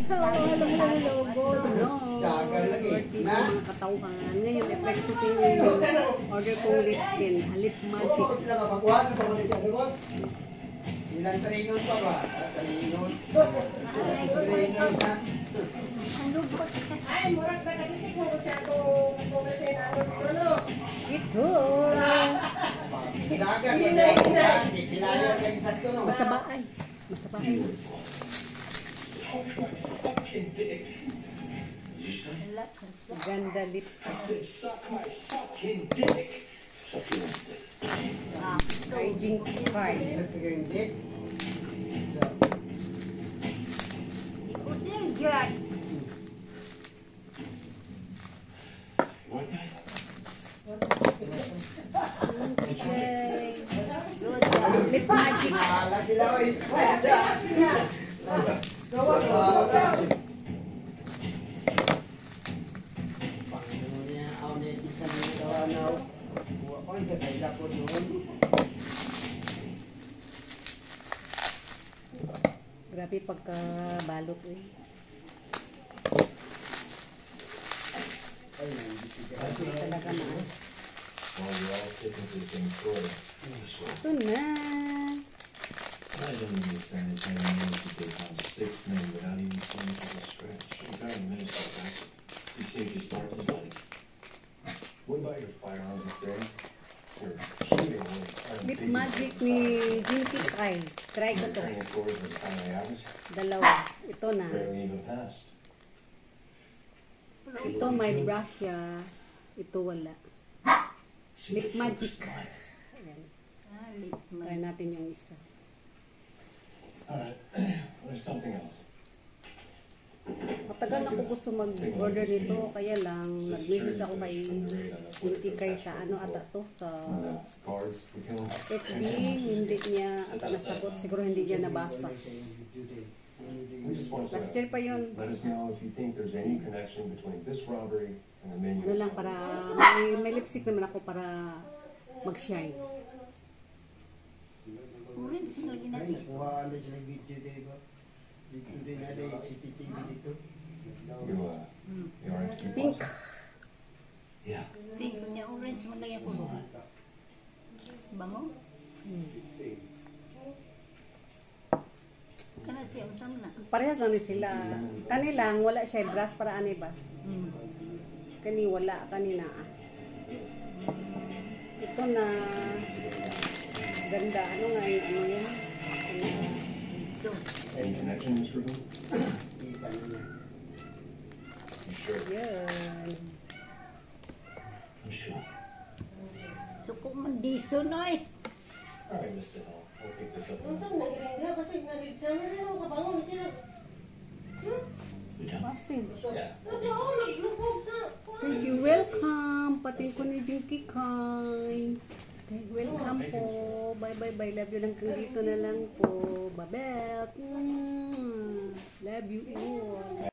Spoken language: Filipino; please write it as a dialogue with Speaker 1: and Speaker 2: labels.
Speaker 1: alam mo na logo, no? Worthy ng mga katauhan. Ngayon, effect ko sa inyo yung order kong Lipkin, Lip Magic.
Speaker 2: Ilang trinon pa ba? Trinon? Trinon na? Ay, murag ba nagisik mo siya kung kumulsin ano?
Speaker 1: Ito!
Speaker 2: Dagan, pinayag kayo sa ito, no?
Speaker 1: Masabaay. Masabaay. Ganda lip. Kay Jinky Kai. Lip Magic. Grabe pagkabalot eh. Talaga na. Ito na.
Speaker 3: I don't understand this anymore to take on 6 men without even starting from scratch. You're very minister, right? You saved your partner's money. What about your firearms experience? Your shooting was
Speaker 1: Lip Magic ni Jinky Kai. Try ko to.
Speaker 3: training scores was kind of average.
Speaker 1: Dalawa. Ito na.
Speaker 3: Barely even passed.
Speaker 1: Ito may brush siya. Ito wala.
Speaker 3: See,
Speaker 1: Lip
Speaker 3: the
Speaker 1: Magic.
Speaker 3: focus line.
Speaker 1: Ayan. Try natin yung isa.
Speaker 3: Alright, there's something else.
Speaker 1: Matagal ako gusto mag-order nito. Kaya lang, nag-message ako kay Jinky Kai sa ano ata to sa
Speaker 3: The guards were killing.
Speaker 1: FB. Hindi niya ata nasagot. Siguro hindi niya nabasa.
Speaker 3: We just want
Speaker 1: Last
Speaker 3: to
Speaker 1: year pa yun.
Speaker 3: let us know if you think there's any connection between this robbery and the menu.
Speaker 1: Ano lang para may lipstick naman ako para mag-shine.
Speaker 4: Urin sila ginati.
Speaker 2: Nakuha na sila video din ba? Video din na yung CCTV dito.
Speaker 3: You are into
Speaker 1: Pink.
Speaker 3: Yeah.
Speaker 4: Pink niya orange mo lang ako. Bango? Kana siya usam na.
Speaker 1: Parehas lang ni sila. Kani lang, wala siya brush para ani ba? Kani wala, kanina. Ito na ganda. Ano nga yung ano yan?
Speaker 3: Any connection, Mr. Ruben?
Speaker 2: Kita nila.
Speaker 3: You sure?
Speaker 1: Yan.
Speaker 3: I'm sure.
Speaker 4: So kung mandiso noy.
Speaker 3: Alright, Mr. Hall. We'll pick this up.
Speaker 5: Unsa man naging kasi nag-exam na ako kabangon sila.
Speaker 3: You done?
Speaker 1: Masin.
Speaker 3: Yeah.
Speaker 5: Ano naglubog sa
Speaker 1: Thank you. Welcome. Pating ko ni Jinky Kai. Welcome po. Bye bye bye. Love you lang kang dito na lang po. Babet. Love you all.